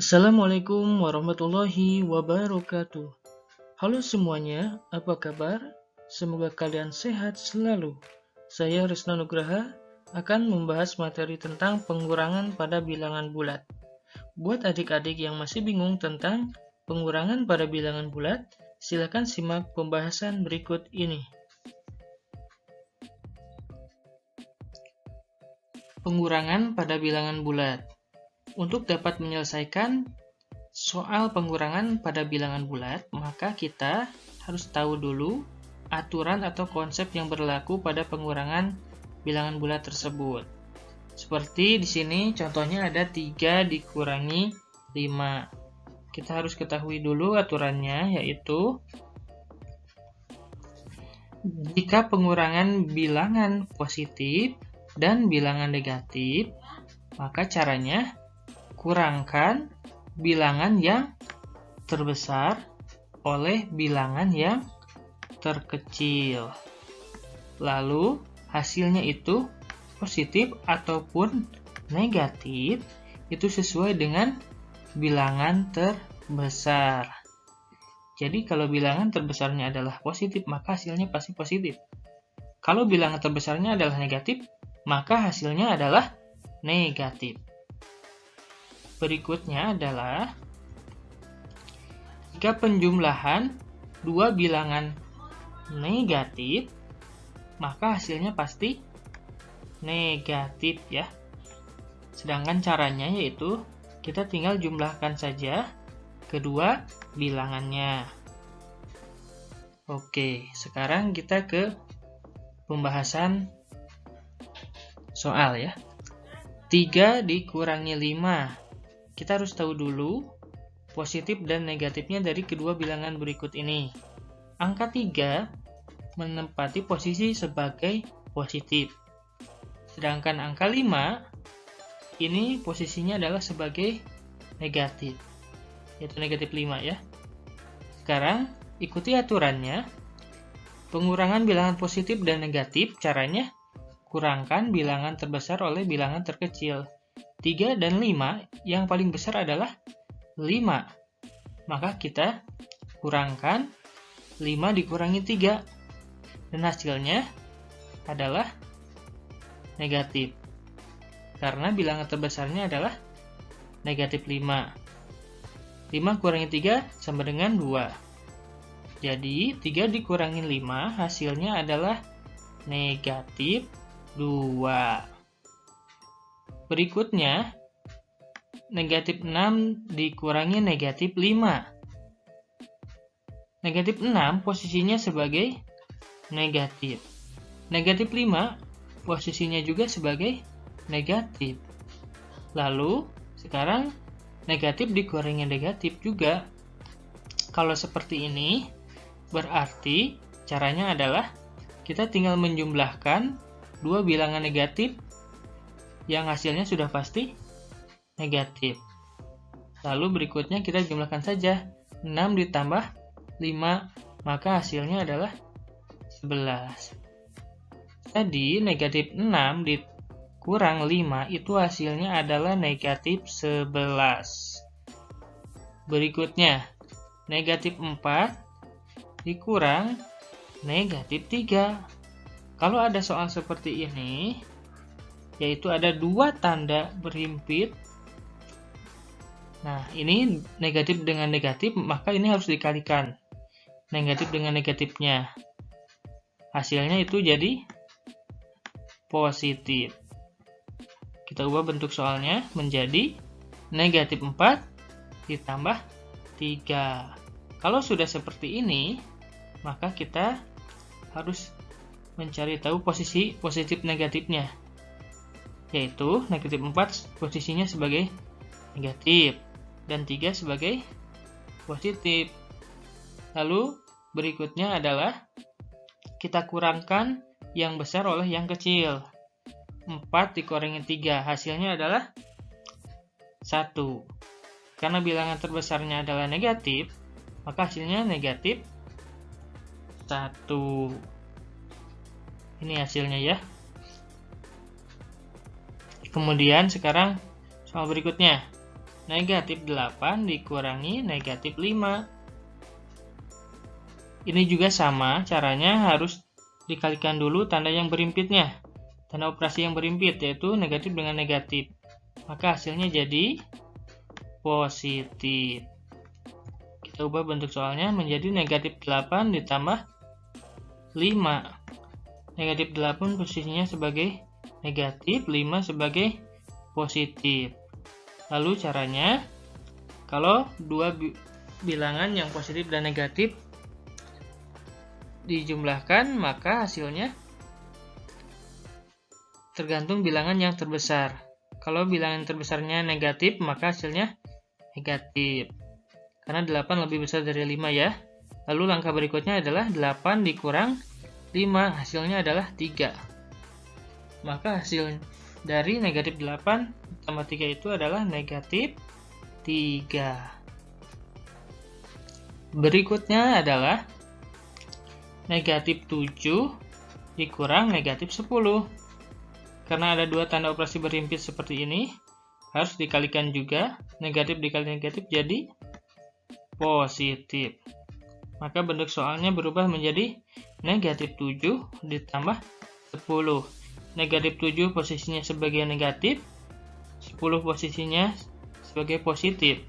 Assalamualaikum warahmatullahi wabarakatuh. Halo semuanya, apa kabar? Semoga kalian sehat selalu. Saya Risna Nugraha akan membahas materi tentang pengurangan pada bilangan bulat. Buat adik-adik yang masih bingung tentang pengurangan pada bilangan bulat, silakan simak pembahasan berikut ini. Pengurangan pada bilangan bulat. Untuk dapat menyelesaikan soal pengurangan pada bilangan bulat, maka kita harus tahu dulu aturan atau konsep yang berlaku pada pengurangan bilangan bulat tersebut. Seperti di sini contohnya ada 3 dikurangi 5. Kita harus ketahui dulu aturannya, yaitu jika pengurangan bilangan positif dan bilangan negatif, maka caranya kurangkan bilangan yang terbesar oleh bilangan yang terkecil. Lalu hasilnya itu positif ataupun negatif itu sesuai dengan bilangan terbesar. Jadi kalau bilangan terbesarnya adalah positif, maka hasilnya pasti positif. Kalau bilangan terbesarnya adalah negatif, maka hasilnya adalah negatif. Berikutnya adalah jika penjumlahan dua bilangan negatif, maka hasilnya pasti negatif ya. Sedangkan caranya yaitu kita tinggal jumlahkan saja kedua bilangannya. Oke, sekarang kita ke pembahasan soal ya. 3 dikurangi 5. Kita harus tahu dulu positif dan negatifnya dari kedua bilangan berikut ini. Angka 3 menempati posisi sebagai positif. Sedangkan angka 5 ini posisinya adalah sebagai negatif, yaitu negatif 5 ya. Sekarang ikuti aturannya. Pengurangan bilangan positif dan negatif caranya kurangkan bilangan terbesar oleh bilangan terkecil. 3 dan 5, yang paling besar adalah 5. Maka kita kurangkan 5 dikurangi 3. Dan hasilnya adalah negatif. Karena bilangan terbesarnya adalah negatif 5. 5 kurangi 3 sama dengan 2. Jadi 3 dikurangi 5 hasilnya adalah negatif 2. Berikutnya, negatif 6 dikurangi negatif 5. Negatif 6 posisinya sebagai negatif. Negatif 5 posisinya juga sebagai negatif. Lalu, sekarang negatif dikurangi negatif juga. Kalau seperti ini, berarti caranya adalah kita tinggal menjumlahkan dua bilangan negatif yang hasilnya sudah pasti negatif. Lalu berikutnya kita jumlahkan saja 6 ditambah 5, maka hasilnya adalah 11. Jadi negatif 6 dikurang 5 itu hasilnya adalah negatif 11. Berikutnya negatif 4 dikurang negatif 3. Kalau ada soal seperti ini, yaitu ada dua tanda berhimpit. Nah, ini negatif dengan negatif, maka ini harus dikalikan. Negatif dengan negatifnya. Hasilnya itu jadi positif. Kita ubah bentuk soalnya menjadi negatif 4 ditambah 3. Kalau sudah seperti ini, maka kita harus mencari tahu posisi positif negatifnya, yaitu negatif 4 posisinya sebagai negatif dan 3 sebagai positif. Lalu berikutnya adalah kita kurangkan yang besar oleh yang kecil. 4 dikurangi 3 hasilnya adalah 1. Karena bilangan terbesarnya adalah negatif, maka hasilnya negatif 1. Ini hasilnya ya. Kemudian sekarang soal berikutnya. negatif 8 dikurangi negatif 5. Ini juga sama, caranya harus dikalikan dulu tanda yang berimpitnya. Tanda operasi yang berimpit yaitu negatif dengan negatif. Maka hasilnya jadi positif. Kita ubah bentuk soalnya menjadi negatif 8 ditambah 5. Negatif 8 posisinya sebagai negatif, 5 sebagai positif. Lalu caranya, kalau dua bilangan yang positif dan negatif dijumlahkan, maka hasilnya tergantung bilangan yang terbesar. Kalau bilangan terbesarnya negatif, maka hasilnya negatif. Karena 8 lebih besar dari 5 ya. Lalu langkah berikutnya adalah 8 dikurang 5, hasilnya adalah 3. Maka hasil dari negatif 8 tambah 3 itu adalah negatif 3. Berikutnya adalah negatif 7 dikurang negatif 10. Karena ada dua tanda operasi berimpit seperti ini, harus dikalikan juga. Negatif dikali negatif jadi positif. Maka bentuk soalnya berubah menjadi negatif 7 ditambah 10. Negatif 7 posisinya sebagai negatif, 10 posisinya sebagai positif.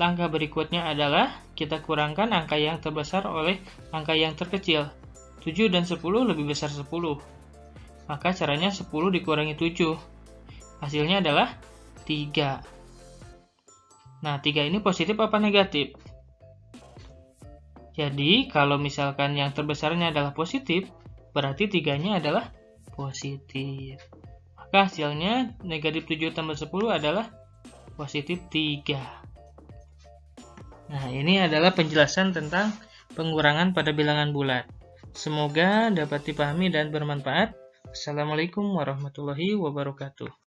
Langkah berikutnya adalah kita kurangkan angka yang terbesar oleh angka yang terkecil. 7 dan 10 lebih besar 10. Maka caranya 10 dikurangi 7. Hasilnya adalah 3. Nah, 3 ini positif apa negatif? Jadi, kalau misalkan yang terbesarnya adalah positif, berarti 3-nya adalah positif. Maka hasilnya negatif 7 tambah 10 adalah positif 3. Nah, ini adalah penjelasan tentang pengurangan pada bilangan bulat. Semoga dapat dipahami dan bermanfaat. Assalamualaikum warahmatullahi wabarakatuh.